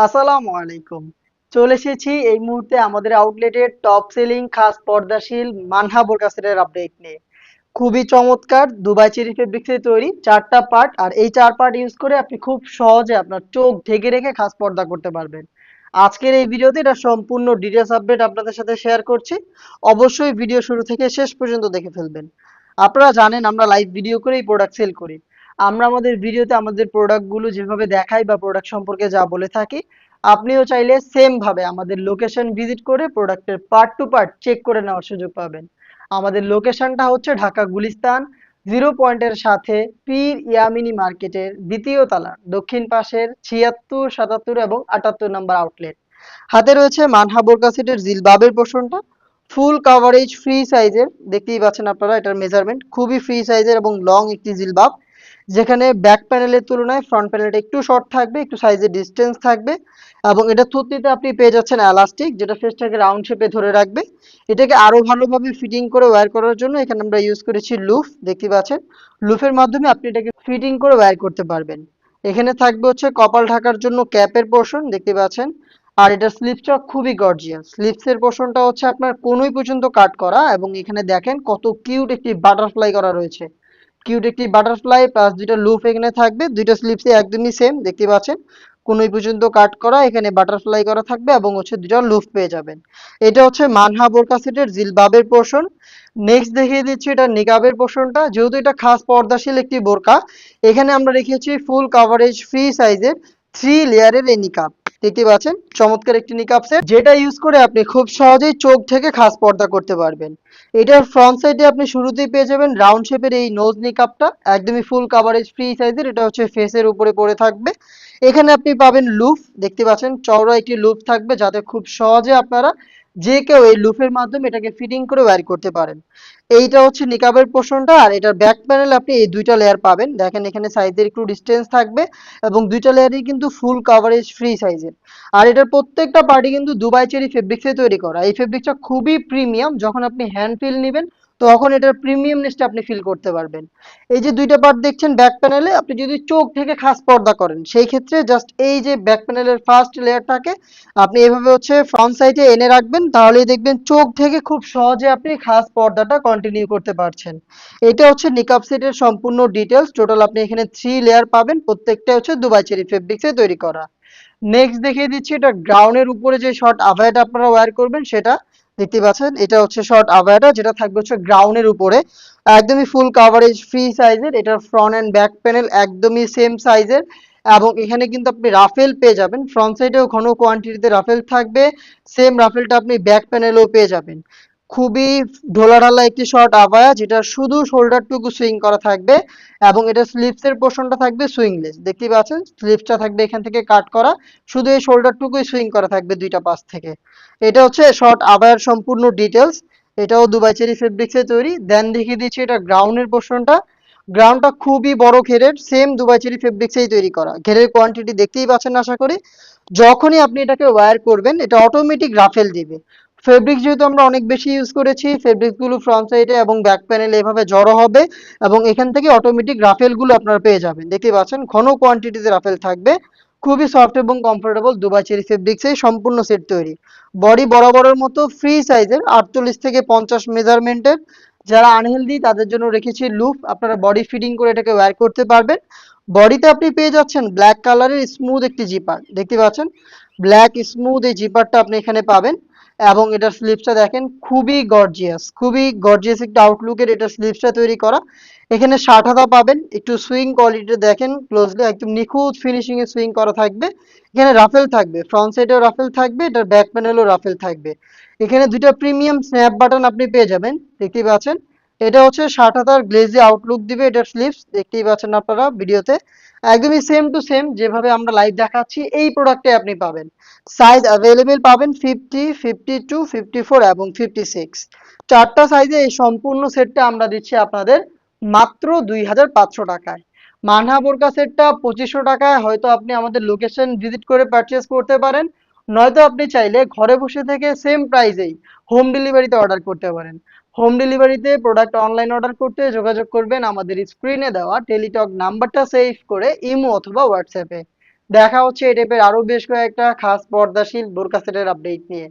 আসসালামু আলাইকুম। চলে এসেছি এই মুহূর্তে আমাদের আউটলেটের টপ সেলিং খাস পর্দাশীল মানহা বোরকা সেটের আপডেট নিয়ে। খুবই চমৎকার দুবাই চেরি ফেব্রিক্সে তৈরি 4টা পার্ট, আর এই 4 পার্ট ইউজ করে আপনি খুব সহজে আপনার চোখ ঢেকে রেখে খাস পর্দা করতে পারবেন। আজকের এই ভিডিওতে এটা সম্পূর্ণ ডিটেইলস আপডেট আপনাদের সাথে শেয়ার করছি। অবশ্যই ভিডিও শুরু থেকে শেষ পর্যন্ত দেখে ফেলবেন। আপনারা জানেন আমরা লাইভ ভিডিও করেই প্রোডাক্ট সেল করি। আমরা আমাদের ভিডিওতে আমাদের প্রোডাক্টগুলো যেভাবে দেখাই বা প্রোডাক্ট সম্পর্কে যা বলে থাকি, আপনিও চাইলে সেম ভাবে আমাদের লোকেশন ভিজিট করে প্রোডাক্টের পার্ট টু পার্ট চেক করে নেওয়ার সুযোগ পাবেন। আমাদের লোকেশনটা হচ্ছে ঢাকা গুলিস্তান জিরো পয়েন্টের সাথে পীর ইয়ামিনী মার্কেটের দ্বিতীয় তলা দক্ষিণ পাশের 76, 77 এবং 78 নম্বর আউটলেট। হাতে রয়েছে মানহা বোরকা সেটের জিলবাবের পোর্শনটা, ফুল কাভারেজ ফ্রি সাইজের, দেখতেই পাচ্ছেন আপনারা এটার মেজারমেন্ট খুবই ফ্রি সাইজের এবং লং একটি জিলবাব, যেখানে ব্যাক প্যানেলের তুলনায় ফ্রন্ট প্যানেলটা একটু শর্ট থাকবে, একটু সাইজের ডিস্টেন্স থাকবে। এবং এটা থুতনিতে আপনি পেয়ে যাচ্ছেন এলাস্টিক, যেটা ফেসটাকে রাউন্ড শেপে ধরে রাখবে। এটাকে আরো ভালোভাবে ফিটিং করে ওয়্যার করার জন্য এখানে আমরা ইউজ করেছি লুফ, দেখতে পাচ্ছেন। লুফের মাধ্যমে আপনি এটাকে ফিটিং করে ওয়্যার করতে পারবেন। এখানে থাকবে হচ্ছে কপাল ঢাকার জন্য ক্যাপের পোর্শন, দেখতে পাচ্ছেন। আর এটার স্লিপসটা খুবই গর্জিয়াস, স্লিপসের পোর্শনটা হচ্ছে আপনার কোনোই পর্যন্ত কাট করা, এবং এখানে দেখেন কত কিউট একটি বাটারফ্লাই করা রয়েছে। কিউট একটি বাটারফ্লাই প্লাস দুইটা লুপ এখানে থাকবে, দুইটা স্লিপসে একদমই সেম, দেখতে পাচ্ছেন। কোনোই পর্যন্ত কাট করা, এখানে বাটারফ্লাই করা থাকবে এবং হচ্ছে দুইটা লুপ পেয়ে যাবেন। এটা হচ্ছে মানহা বোরকা সেটের জিলবাবের পোর্শন। নেক্সট দেখিয়ে দিচ্ছি এটা নিকাবের পোর্শনটা। যেহেতু এটা খাস পর্দাশীল একটি বোরকা, এখানে আমরা রেখেছি ফুল কাভারেজ ফ্রি সাইজের 3 লেয়ারের এই নিকাব, দেখতে পাচ্ছেন। চমৎকার একটি নিকাব সেট, যেটা ইউজ করে আপনি খুব সহজেই চোখ থেকে খাস পর্দা করতে পারবেন। এটার ফ্রন্ট সাইডে আপনি শুরুতেই পেয়ে যাবেন রাউন্ড শেপের এই নোজ নিকাবটা, একদমই ফুল কাভারেজ ফ্রি সাইজের। এটা হচ্ছে ফেসের উপরে পড়ে থাকবে। এখানে আপনি পাবেন লুফ, দেখতে পাচ্ছেন চওড়া একটি লুফ থাকবে, যাতে খুব সহজে আপনারা যে কেউ এই লুফের মাধ্যমে এটাকে ফিটিং করে ওয়্যার করতে পারেন। এইটা হচ্ছে নিকাবের পোর্শনটা। আর এটার ব্যাক প্যানেল আপনি এই দুইটা লেয়ার পাবেন, দেখেন এখানে সাইজের একটু ডিস্টেন্স থাকবে এবং দুইটা লেয়ারই কিন্তু ফুল কাভারেজ ফ্রি সাইজের। আর এটার প্রত্যেকটা পার্টি কিন্তু দুবাই চেরি ফেব্রিক্সে তৈরি করা। এই ফেব্রিক্সটা খুবই প্রিমিয়াম, যখন আপনি হ্যান্ড ফিল নেবেন তখন এটার প্রিমিয়ামনেসটা আপনি ফিল করতে পারবেন। এই যে দুইটা পার্ট দেখছেন ব্যাক প্যানেলে, আপনি যদি চোখ থেকে খাস পর্দা করেন সেই ক্ষেত্রে জাস্ট এই যে ব্যাক প্যানেলের ফার্স্ট লেয়ারটাকে আপনি এভাবে হচ্ছে ফ্রন্ট সাইডে এনে রাখবেন, তাহলেই দেখবেন চোখ থেকে খুব সহজে আপনি খাস পর্দাটা কন্টিনিউ করতে পারছেন। এটা হচ্ছে নিকাব সেটের সম্পূর্ণ ডিটেলস। টোটাল আপনি এখানে 3 লেয়ার পাবেন, প্রত্যেকটা হচ্ছে দুবাই চেরি ফেব্রিক্সে তৈরি করা। নেক্সট দেখিয়ে দিচ্ছি এটা গ্রাউন্ডের উপরে যে শর্ট আভায়াটা আপনারা ওয়্যার করবেন সেটা, দেখতে পাচ্ছেন। এটা হচ্ছে শর্ট আভায়াটা, যেটা থাকবে হচ্ছে গ্রাউন্ডের উপরে, একদমই ফুল কাভারেজ ফ্রি সাইজের। এটার ফ্রন্ট এন্ড ব্যাক প্যানেল একদমই সেম সাইজের, এবং এখানে কিন্তু আপনি রাফেল পেয়ে যাবেন। ফ্রন্ট সাইডেও ঘন কোয়ান্টিটিতে রাফেল থাকবে, সেম রাফেলটা আপনি ব্যাক প্যানেলেও পেয়ে যাবেন। খুবই ঢোলাঢালা একটি শর্ট আভায়া, যেটা শুধু শোল্ডারটুকু সুইং করা থাকবে, এবং এটা স্লিপসের পোর্শনটা থাকবে সুইংলেস, দেখতেই পাচ্ছেন। স্লিপসটা থাকবে এখান থেকে কাট করা, শুধু এই শোল্ডারটুকুই সুইং করা থাকবে দুইটা পাশ থেকে। এটা হচ্ছে শর্ট আভায়ার সম্পূর্ণ ডিটেলস। এটাও দুবাই চেরি ফেব্রিক্সে তৈরি। দেন দেখিয়ে দিচ্ছি এটা গ্রাউন্ডের পোর্শনটা। গ্রাউন্ডটা খুবই বড় ঘেরের, সেম দুবাই চেরি ফেব্রিক্সেই তৈরি করা। ঘেরের কোয়ান্টিটি দেখতেই পাচ্ছেন আশা করি। যখনই আপনি এটাকে ওয়্যার করবেন এটা অটোমেটিক রাফেল দিবে। ফেব্রিক যেহেতু আমরা অনেক বেশি ইউজ করেছি, ফেব্রিক গুলো ফ্রন্ট সাইডে এবং ব্যাক প্যানেলে এভাবে জড়ো হবে, এবং এখান থেকে অটোমেটিক রাফেল গুলো আপনারা পেয়ে যাবেন। দেখতে পাচ্ছেন ঘন কোয়ান্টিটিতে রাফেল থাকবে। খুবই সফট এবং কমফোর্টেবল দুবাই চেরি ফেব্রিক্সে সম্পূর্ণ সেট তৈরি। বডি বরাবরের মতো ফ্রি সাইজের 48 থেকে 50 মেজারমেন্টের। যারা আনহেলদি তাদের জন্য রেখেছি লুপ, আপনারা বডি ফিটিং করে এটাকে ওয়্যার করতে পারবেন। বডিতে আপনি পেয়ে যাচ্ছেন ব্ল্যাক কালারের স্মুথ একটি জিপার, দেখতে পাচ্ছেন। ব্ল্যাক স্মুথ এই জিপারটা আপনি এখানে পাবেন, এবং এটার স্লিপসটা দেখেন খুবই গর্জিয়াস, খুবই গর্জিয়াস একটা আউটলুকের এটা স্লিপসটা তৈরি করা। এখানে 60 হাতা পাবেন, একটু সুইং কোয়ালিটি দেখেন ক্লোজলি, একদম নিখুঁত ফিনিশিং এ সুইং করা থাকবে। এখানে রাফেল থাকবে, ফ্রন্ট সাইডেও রাফেল থাকবে, এটার ব্যাক প্যানেলও রাফেল থাকবে। এখানে দুইটা প্রিমিয়াম স্ন্যাপ বাটন আপনি পেয়ে যাবেন, দেখতেই পাচ্ছেন। এটা হচ্ছে 60 হাতার গ্লেজি আউটলুক দিবে এটার স্লিপস, দেখতেই পাচ্ছেন আপনারা ভিডিওতে। একদমই সেম টু সেম যেভাবে আমরা লাইভ দেখাচ্ছি এই প্রোডাক্টে আপনি পাবেন। সাইজ অ্যাভেলেবেল পাবেন 50, 52, 54 এবং 56। 4টা সাইজে এই সম্পূর্ণ সেটটা আমরা দিচ্ছি আপনাদের মাত্র 2500 টাকায়। মানহা বোরকা সেটটা 2500 টাকায় হয়তো আপনি আমাদের লোকেশন ভিজিট করে পারচেজ করতে পারেন, নয়তো আপনি চাইলে ঘরে বসে থেকে সেম প্রাইসেই হোম ডেলিভারিতে অর্ডার করতে পারেন। হোম ডেলিভারিতে প্রোডাক্ট অনলাইন অর্ডার করতে যোগাযোগ করবেন আমাদের স্ক্রিনে দেওয়া টেলিটক নাম্বারটা সেভ করে ইমো অথবা হোয়াটসঅ্যাপে। দেখা হচ্ছে এই টাইপের আরো বেশ কয়েকটা খাস পর্দাশীল বোরকা সেটের আপডেট নিয়ে।